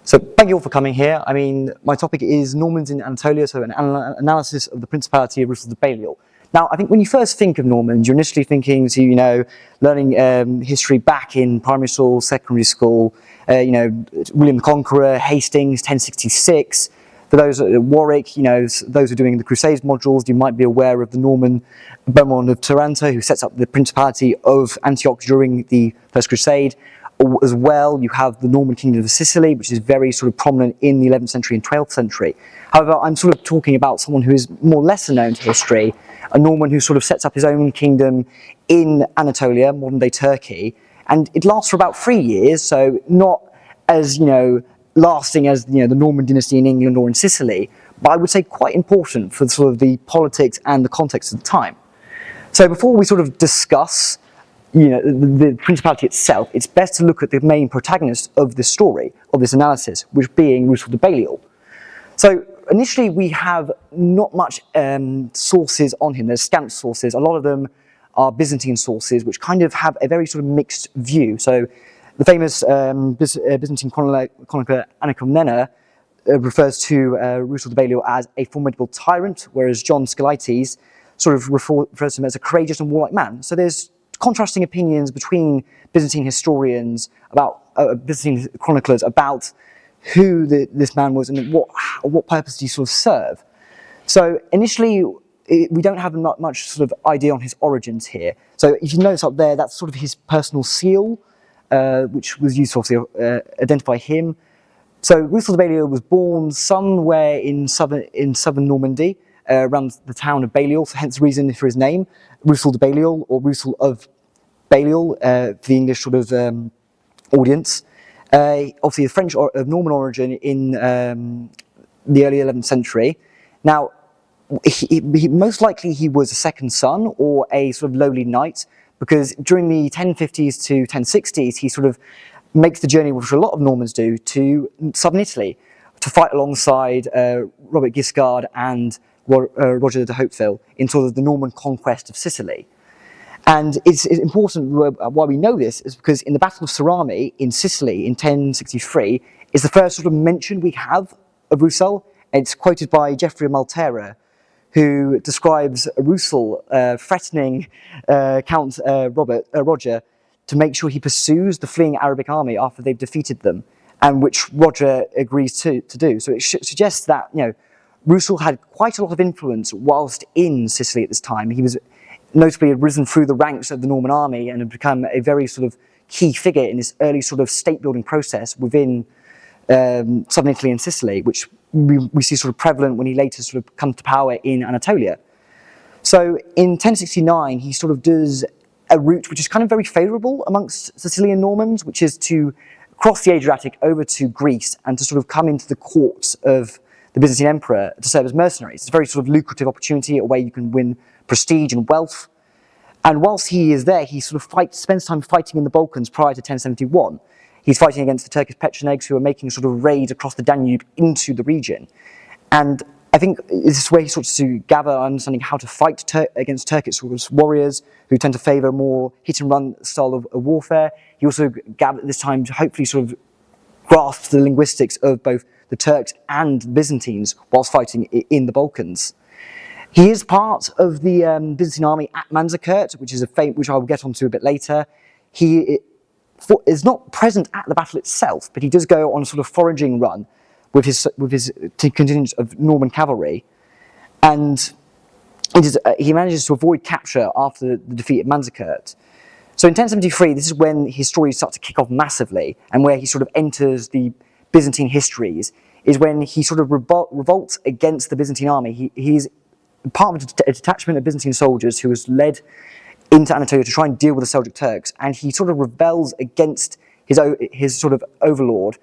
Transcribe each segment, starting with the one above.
So thank you all for coming here. I mean, my topic is Normans in Anatolia, so an analysis of the Principality of Roussel de Bailleul. Now, I think when you first think of Normans, you're initially thinking to, learning history back in primary school, secondary school, William the Conqueror, Hastings, 1066. For those at Warwick, those who are doing the Crusades modules, you might be aware of the Norman Beaumont of Taranto, who sets up the Principality of Antioch during the First Crusade. As well, you have the Norman Kingdom of Sicily, which is very sort of prominent in the 11th century and 12th century. However, I'm sort of talking about someone who is more lesser known to history, a Norman who sort of sets up his own kingdom in Anatolia, modern-day Turkey, and it lasts for about 3 years, so not as, lasting as, the Norman dynasty in England or in Sicily, but I would say quite important for sort of the politics and the context of the time. So before we sort of discuss the Principality itself, it's best to look at the main protagonist of this story, of this analysis, which being Roussel de Bailleul. So initially we have not much sources on him. There's scant sources. A lot of them are Byzantine sources, which kind of have a very sort of mixed view. So the famous Byzantine chronicler Anatolia refers to Roussel de Bailleul as a formidable tyrant, whereas John Skylites sort of refers to him as a courageous and warlike man. So there's contrasting opinions between Byzantine historians, about Byzantine chroniclers, about who this man was and what purpose did he sort of serve. So initially, we don't have much sort of idea on his origins here. So if you notice up there, that's sort of his personal seal, which was used to obviously identify him. So Roussel de Bailleul was born somewhere in southern Normandy, around the town of Bailleul, so hence the reason for his name, Roussel de Bailleul, or Roussel of Bailleul, for the English sort of audience. Obviously of French or of Norman origin in the early 11th century. Now, most likely he was a second son or a sort of lowly knight, because during the 1050s to 1060s, he sort of makes the journey, which a lot of Normans do, to southern Italy, to fight alongside Robert Guiscard and Roger de Hauteville in sort of the Norman conquest of Sicily. And it's important why we know this is because in the Battle of Cerami in Sicily in 1063 is the first sort of mention we have of Roussel. It's quoted by Geoffrey of Maltera, who describes Roussel threatening Count Roger to make sure he pursues the fleeing Arabic army after they've defeated them, and which Roger agrees to do. So it suggests that Roussel had quite a lot of influence whilst in Sicily at this time. He was notably had risen through the ranks of the Norman army and had become a very sort of key figure in this early sort of state-building process within southern Italy and Sicily, which we see sort of prevalent when he later sort of comes to power in Anatolia. So in 1069, he sort of does a route which is kind of very favourable amongst Sicilian Normans, which is to cross the Adriatic over to Greece and to sort of come into the courts of the Byzantine emperor to serve as mercenaries. It's a very sort of lucrative opportunity, a way you can win prestige and wealth. And whilst he is there, he sort of spends time fighting in the Balkans prior to 1071. He's fighting against the Turkish Pechenegs, who are making sort of raids across the Danube into the region. And I think this is where he starts to gather understanding how to fight against Turkish sort of warriors who tend to favour more hit-and-run style of warfare. He also gathered at this time to hopefully sort of grasp the linguistics of both the Turks and Byzantines whilst fighting in the Balkans. He is part of the Byzantine army at Manzikert, which is a fate which I will get onto a bit later. He is not present at the battle itself, but he does go on a sort of foraging run with his contingent of Norman cavalry, and he manages to avoid capture after the defeat at Manzikert. So in 1073, this is when his stories start to kick off massively, and where he sort of enters the Byzantine histories, is when he sort of revolts against the Byzantine army. He's part of a detachment of Byzantine soldiers who was led into Anatolia to try and deal with the Seljuk Turks, and he sort of rebels against his sort of overlord.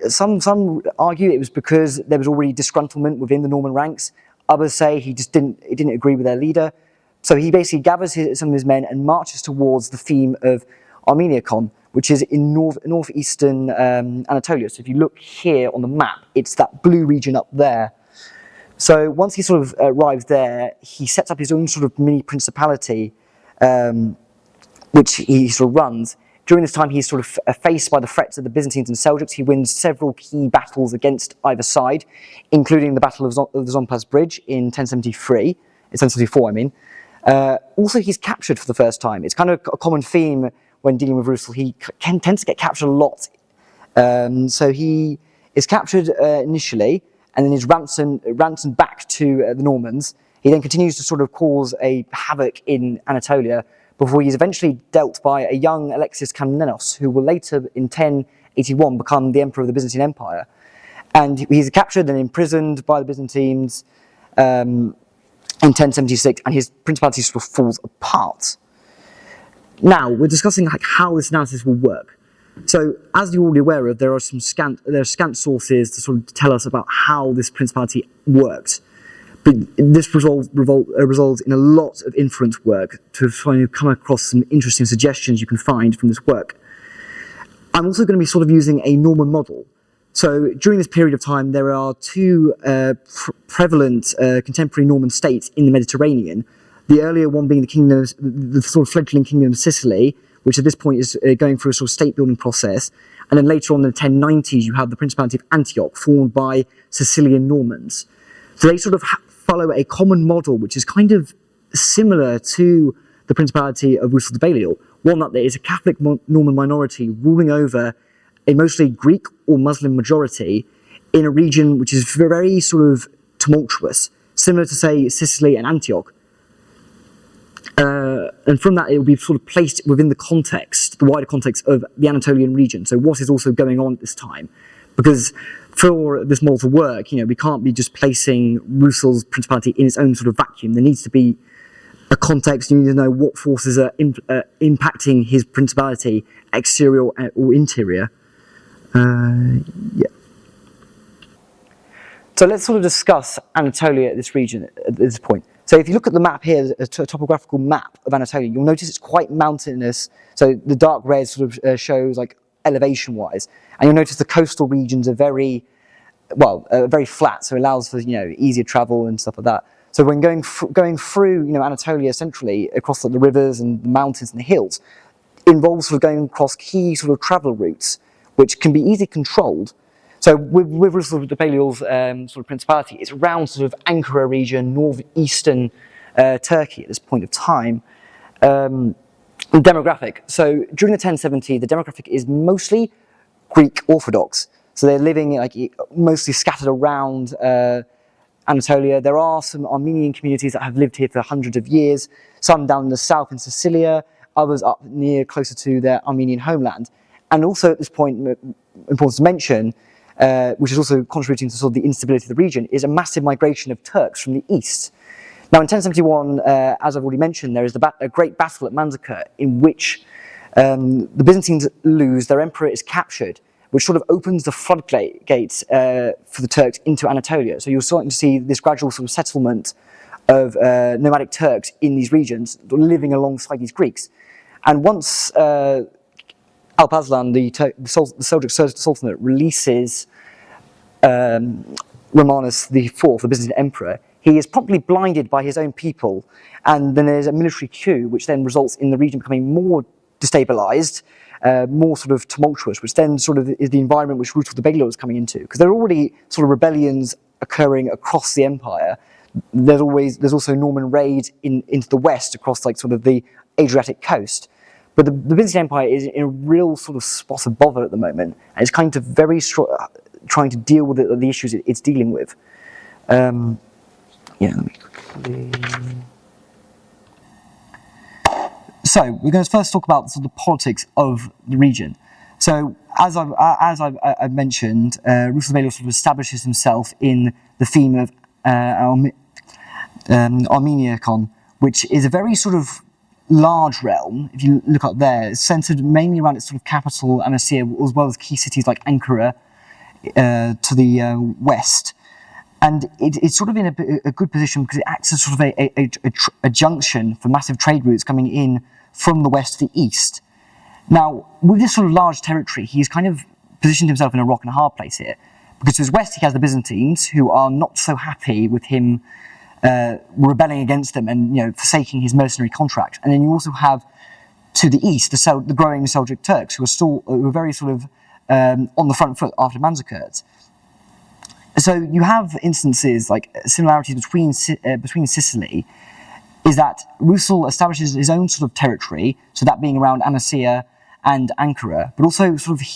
Some argue it was because there was already disgruntlement within the Norman ranks. Others say he didn't agree with their leader. So he basically gathers some of his men and marches towards the theme of Armeniacon, which is in northeastern Anatolia. So if you look here on the map, it's that blue region up there. So once he sort of arrives there, he sets up his own sort of mini principality, which he sort of runs. During this time, he's sort of faced by the threats of the Byzantines and Seljuks. He wins several key battles against either side, including the Battle of the Zonpas Bridge in 1074, I mean. Also, he's captured for the first time. It's kind of a common theme when dealing with Roussel. He tends to get captured a lot. So he is captured initially, and then is ransomed back to the Normans. He then continues to sort of cause a havoc in Anatolia before he is eventually dealt by a young Alexius Komnenos, who will later, in 1081, become the emperor of the Byzantine Empire. And he's captured and imprisoned by the Byzantines in 1076, and his principality sort of falls apart. Now, we're discussing how this analysis will work. So, as you're already aware of, there are scant sources to sort of tell us about how this principality works. But this results in a lot of inference work to try to come across some interesting suggestions you can find from this work. I'm also going to be sort of using a Norman model. So, during this period of time, there are two prevalent contemporary Norman states in the Mediterranean. The earlier one being the sort of fledgling kingdom of Sicily, which at this point is going through a sort of state-building process. And then later on in the 1090s, you have the Principality of Antioch, formed by Sicilian Normans. So they sort of follow a common model, which is kind of similar to the Principality of Roussel de Bailleul. One, that there is a Catholic Norman minority ruling over a mostly Greek or Muslim majority in a region which is very sort of tumultuous, similar to, say, Sicily and Antioch. And from that, it will be sort of placed within the context, the wider context of the Anatolian region. So what is also going on at this time? Because for this model to work, we can't be just placing Roussel's principality in its own sort of vacuum. There needs to be a context. You need to know what forces are impacting his principality, exterior or interior. Yeah. So let's sort of discuss Anatolia at this region, at this point. So if you look at the map here, a topographical map of Anatolia, you'll notice it's quite mountainous. So the dark red sort of shows like elevation-wise, and you'll notice the coastal regions are very flat, so it allows for easier travel and stuff like that. So when going through Anatolia centrally across the rivers and the mountains and the hills, it involves sort of going across key sort of travel routes, which can be easily controlled. So with Roussel de Bailleul's sort of principality, it's around sort of Ankara region, northeastern Turkey at this point of time. Demographic. So during the 1070, the demographic is mostly Greek Orthodox. So they're living mostly scattered around Anatolia. There are some Armenian communities that have lived here for hundreds of years. Some down in the south in Sicilia, others up closer to their Armenian homeland. And also at this point, important to mention, which is also contributing to sort of the instability of the region, is a massive migration of Turks from the east. Now in 1071, as I've already mentioned, there is a great battle at Manzikert in which the Byzantines lose, their emperor is captured, which sort of opens the floodgates for the Turks into Anatolia. So you're starting to see this gradual sort of settlement of nomadic Turks in these regions, living alongside these Greeks. And once Alparslan, the Seljuk Sultanate, releases Romanus IV, the Byzantine emperor, he is promptly blinded by his own people, and then there's a military coup, which then results in the region becoming more destabilized, more sort of tumultuous, which then sort of is the environment which Roussel de Bailleul is coming into. Because there are already sort of rebellions occurring across the empire. There's also Norman raid into the west across like sort of the Adriatic coast. But the Byzantine Empire is in a real sort of spot of bother at the moment, and it's kind of very trying to deal with the issues it's dealing with. Let me quickly. So we're going to first talk about sort of the politics of the region. So as I've mentioned, Roussel de Bailleul sort of establishes himself in the theme of Armeniacon, which is a very sort of large realm. If you look up there, it's centered mainly around its sort of capital, Amasya, as well as key cities like Ankara to the west. And it's sort of in a good position because it acts as sort of a junction for massive trade routes coming in from the west to the east. Now, with this sort of large territory, he's kind of positioned himself in a rock and a hard place here. Because to his west, he has the Byzantines, who are not so happy with him rebelling against them and forsaking his mercenary contract. And then you also have, to the east, the growing Seljuk Turks, who were very sort of on the front foot after Manzikert. So you have instances like similarities between Sicily, is that Roussel establishes his own sort of territory, so that being around Anatolia and Ankara, but also sort of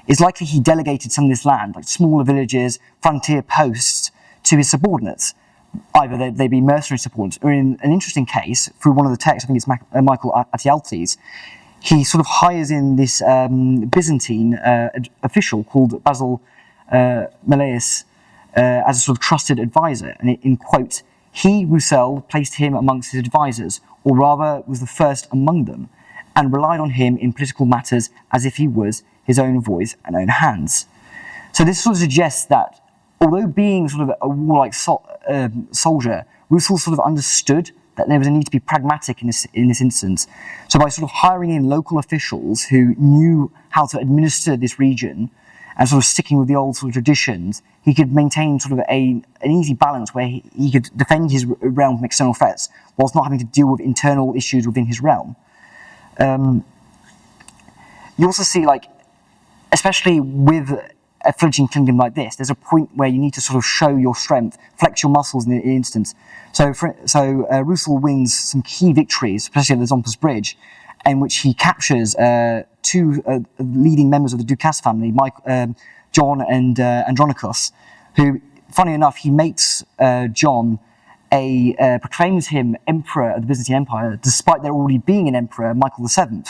it's likely he delegated some of this land, like smaller villages, frontier posts, to his subordinates. Either they be mercenary subordinates, or in an interesting case, through one of the texts, I think it's Michael Atialtes, he sort of hires in this Byzantine official called Basil Meleus as a sort of trusted advisor, and in quote, he, Roussel, placed him amongst his advisors, or rather was the first among them, and relied on him in political matters as if he was his own voice and own hands. So this sort of suggests that, although being sort of a warlike soldier, Roussel sort of understood that there was a need to be pragmatic in this instance. So by sort of hiring in local officials who knew how to administer this region, and sort of sticking with the old sort of traditions, he could maintain sort of an easy balance where he could defend his realm from external threats, whilst not having to deal with internal issues within his realm. You also see, like, especially with a fledgling kingdom like this, there's a point where you need to sort of show your strength, flex your muscles in the instance. So Roussel wins some key victories, especially at the Zompers Bridge, in which he captures two leading members of the Ducas family, John and Andronicus, who, funny enough, he makes John proclaims him emperor of the Byzantine Empire, despite there already being an emperor, Michael VII,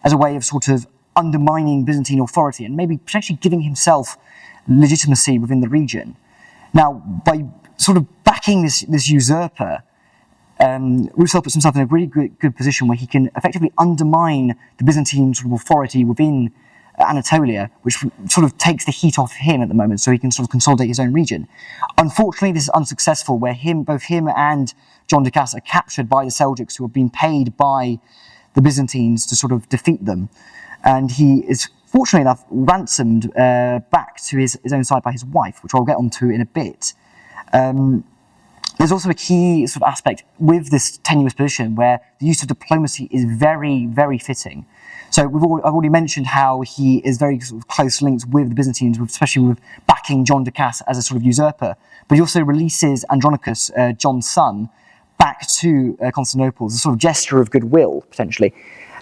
as a way of sort of undermining Byzantine authority and maybe potentially giving himself legitimacy within the region. Now, by sort of backing this usurper, Roussel puts himself in a really good position where he can effectively undermine the Byzantine sort of authority within Anatolia, which sort of takes the heat off him at the moment, so he can sort of consolidate his own region. Unfortunately, this is unsuccessful, where both him and John Ducas are captured by the Seljuks, who have been paid by the Byzantines to sort of defeat them. And he is, fortunately enough, ransomed back to his own side by his wife, which I'll get onto in a bit. There's also a key sort of aspect with this tenuous position where the use of diplomacy is very, very fitting. So I've already mentioned how he is very sort of close linked with the Byzantines, especially with backing John Ducas as a sort of usurper. But he also releases Andronicus, John's son, back to Constantinople as a sort of gesture of goodwill, potentially,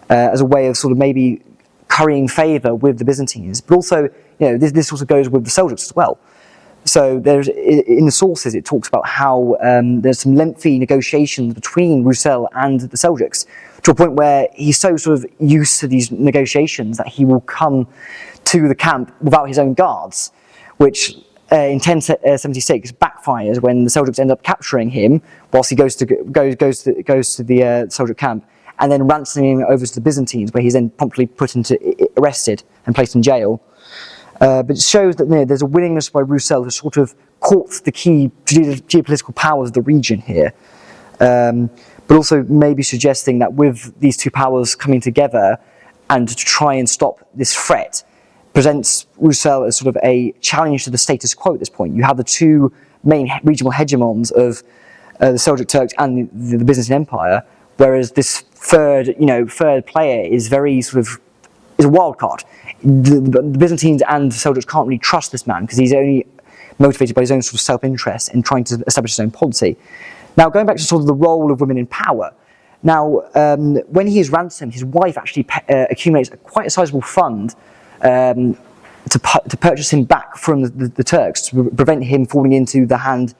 as a way of sort of maybe currying favour with the Byzantines. But also, this also goes with the Seljuks as well. So in the sources, it talks about how there's some lengthy negotiations between Roussel and the Seljuks, to a point where he's so sort of used to these negotiations that he will come to the camp without his own guards, which in 1076 backfires when the Seljuks end up capturing him whilst he goes to the Seljuk camp, and then ransoming him over to the Byzantines, where he's then promptly arrested and placed in jail. But it shows that there's a willingness by Roussel to sort of court the key geopolitical powers of the region here. But also maybe suggesting that with these two powers coming together and to try and stop this threat, presents Roussel as sort of a challenge to the status quo at this point. You have the two main regional hegemons of the Seljuk Turks and the Byzantine Empire, whereas this third player is very sort of is a wild card. The Byzantines and the Seljuks can't really trust this man because he's only motivated by his own sort of self-interest in trying to establish his own policy. Now, going back to sort of the role of women in power. Now, when he is ransomed, his wife actually accumulates quite a sizable fund to purchase him back from the Turks, to prevent him falling into the hands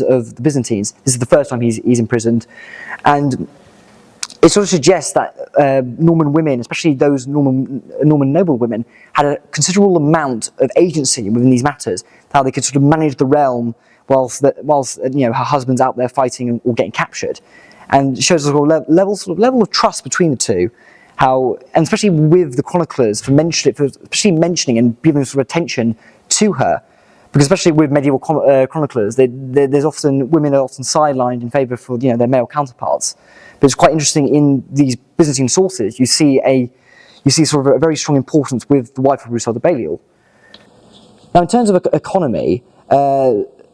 of the Byzantines. This is the first time he's imprisoned, and it sort of suggests that Norman women, especially those Norman noble women, had a considerable amount of agency within these matters, how they could sort of manage the realm whilst her husband's out there fighting or getting captured, and it shows a level of trust between the two. How, and especially with the chroniclers, especially mentioning and giving sort of attention to her, because especially with medieval chroniclers, there's often women are often sidelined in favour for their male counterparts. But it's quite interesting in these Byzantine sources. You see sort of a very strong importance with the wife of Roussel de Bailleul. Now, in terms of economy,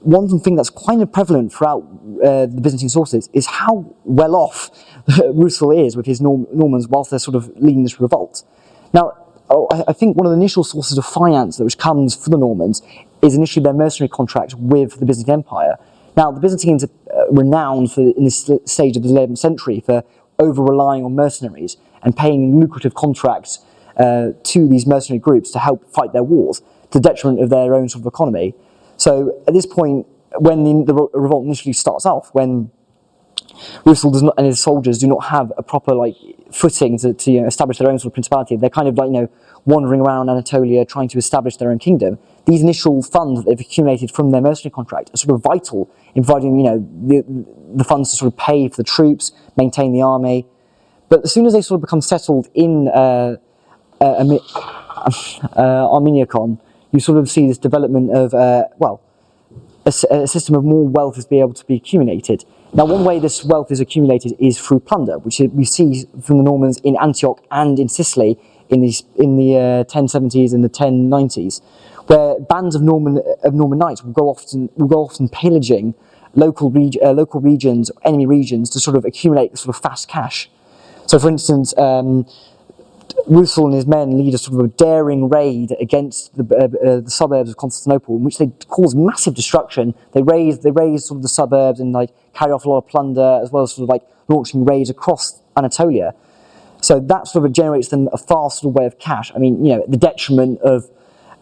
one thing that's kind of prevalent throughout the Byzantine sources is how well off Roussel is with his Normans whilst they're sort of leading this revolt. Now, I think one of the initial sources of finance which comes for the Normans is initially their mercenary contract with the Byzantine Empire. Now, the Byzantines are renowned in this stage of the 11th century for over-relying on mercenaries and paying lucrative contracts to these mercenary groups to help fight their wars, to the detriment of their own sort of economy. So at this point, when the revolt initially starts off, when Roussel does not, and his soldiers do not have a proper footing to establish their own sort of principality, they're kind of wandering around Anatolia trying to establish their own kingdom. These initial funds that they've accumulated from their mercenary contract are sort of vital in providing the funds to sort of pay for the troops, maintain the army. But as soon as they sort of become settled in Arminiacon, you sort of see this development of a system of more wealth is able to be accumulated. Now, one way this wealth is accumulated is through plunder, which we see from the Normans in Antioch and in Sicily in the 1070s and the 1090s, where bands of Norman knights will go often pillaging local regions, enemy regions, to sort of accumulate sort of fast cash. So, for instance, Roussel and his men lead a sort of a daring raid against the suburbs of Constantinople, in which they cause massive destruction. They raise sort of the suburbs and carry off a lot of plunder, as well as sort of launching raids across Anatolia. So that sort of generates them a fast sort of way of cash. I mean, at the detriment of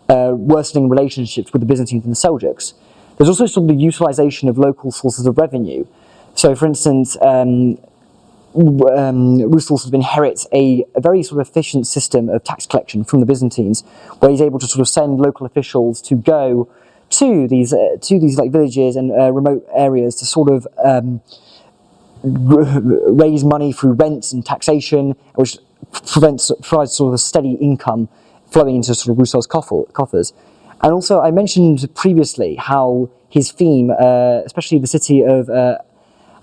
worsening relationships with the Byzantines and the Seljuks. There's also sort of the utilization of local sources of revenue. So, for instance, Roussel sort of inherits a very sort of efficient system of tax collection from the Byzantines, where he's able to sort of send local officials to go to these villages and remote areas to sort of raise money through rents and taxation, which provides sort of a steady income flowing into sort of Roussel's coffers. And also, I mentioned previously how his theme, especially the city of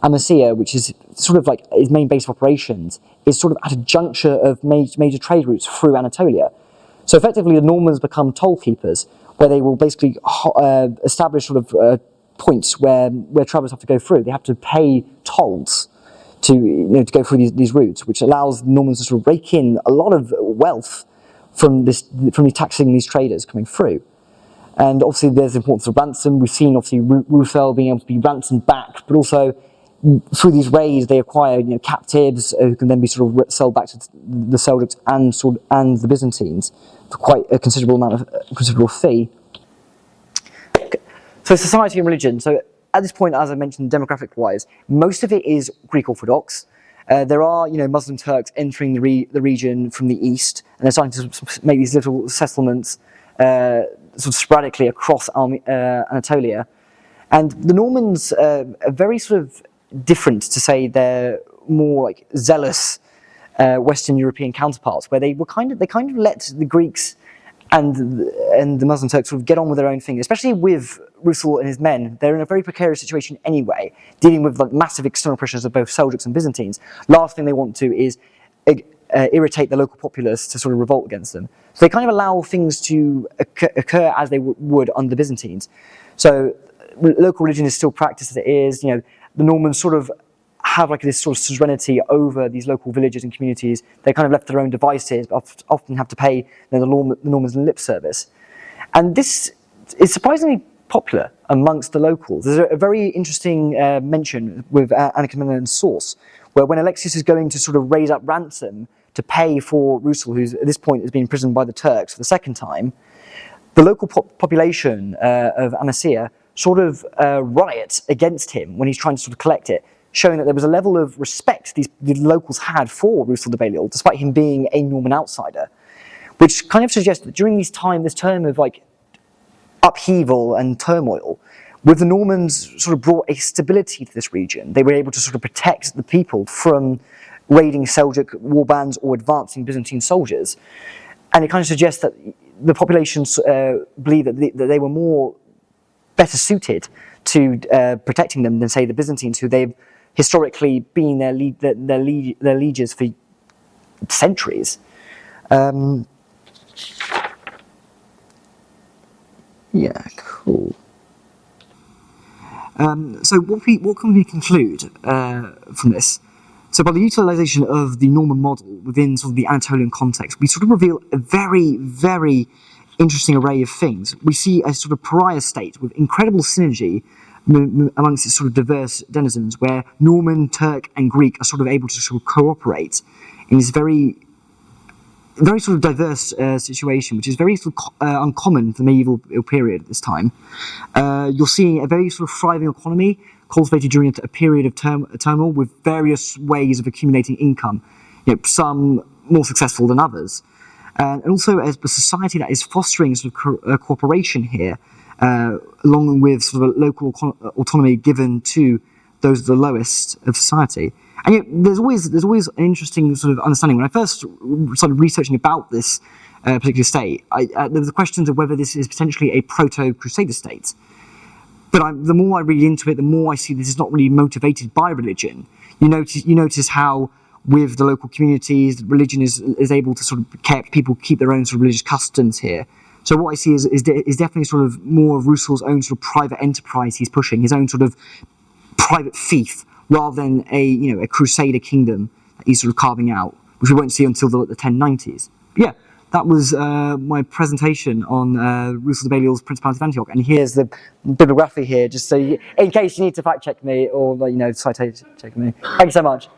Amasya, which is sort of his main base of operations, is sort of at a juncture of major trade routes through Anatolia. So effectively, the Normans become toll keepers, where they will basically establish sort of points where travellers have to go through. They have to pay tolls to go through these routes, which allows the Normans to sort of rake in a lot of wealth from taxing these traders coming through. And obviously, there's the importance of ransom. We've seen obviously Roussel being able to be ransomed back, but also through these raids, they acquire captives who can then be sort of sold back to the Seljuks and the Byzantines for quite a considerable fee. Okay. So society and religion. So at this point, as I mentioned, demographic-wise, most of it is Greek Orthodox. There are Muslim Turks entering the region from the east, and they're starting to make these little settlements sort of sporadically across Anatolia. And the Normans are very sort of different to say their more zealous Western European counterparts, where they kind of let the Greeks and the Muslim Turks sort of get on with their own thing. Especially with Roussel and his men, they're in a very precarious situation anyway, dealing with massive external pressures of both Seljuks and Byzantines. Last thing they want to is irritate the local populace to sort of revolt against them. So they kind of allow things to occur as they would under the Byzantines. So local religion is still practiced as it is. The Normans sort of have this sort of serenity over these local villages and communities. They're kind of left to their own devices, but often have to pay the Normans lip service. And this is surprisingly popular amongst the locals. There's a very interesting mention with Anaximenon's source, where when Alexius is going to sort of raise up ransom to pay for Roussel, who's at this point has been imprisoned by the Turks for the second time, the local population of Amasya sort of riot against him when he's trying to sort of collect it, showing that there was a level of respect the locals had for Roussel de Bailleul, despite him being a Norman outsider, which kind of suggests that during this term of upheaval and turmoil, with the Normans sort of brought a stability to this region. They were able to sort of protect the people from raiding Seljuk warbands or advancing Byzantine soldiers, and it kind of suggests that the populations believe that they were better suited to protecting them than, say, the Byzantines, who they've historically been their lieges for centuries. Yeah, cool. So what can we conclude from this? So by the utilisation of the Norman model within sort of the Anatolian context, we sort of reveal a very, very interesting array of things. We see a sort of pariah state with incredible synergy amongst its sort of diverse denizens, where Norman, Turk, and Greek are sort of able to sort of cooperate in this very sort of diverse situation, which is very sort of, uncommon for the medieval period at this time. You're seeing a very sort of thriving economy cultivated during a period of turmoil, with various ways of accumulating income, some more successful than others. And also as a society that is fostering sort of cooperation here, along with sort of a local autonomy given to those at the lowest of society. And yet, there's always an interesting sort of understanding. When I first started researching about this particular state, there was the questions of whether this is potentially a proto-Crusader state. But the more I read into it, the more I see this is not really motivated by religion. You notice how with the local communities, religion is able to sort of people keep their own sort of religious customs here. So what I see is definitely sort of more of Roussel's own sort of private enterprise he's pushing, his own sort of private fief, rather than a Crusader kingdom that he's sort of carving out, which we won't see until the 1090s. But yeah, that was my presentation on Roussel de Bailleul's Principality of Antioch, and here's the bibliography here, just so in case you need to fact check me or citation check me. Thank you so much.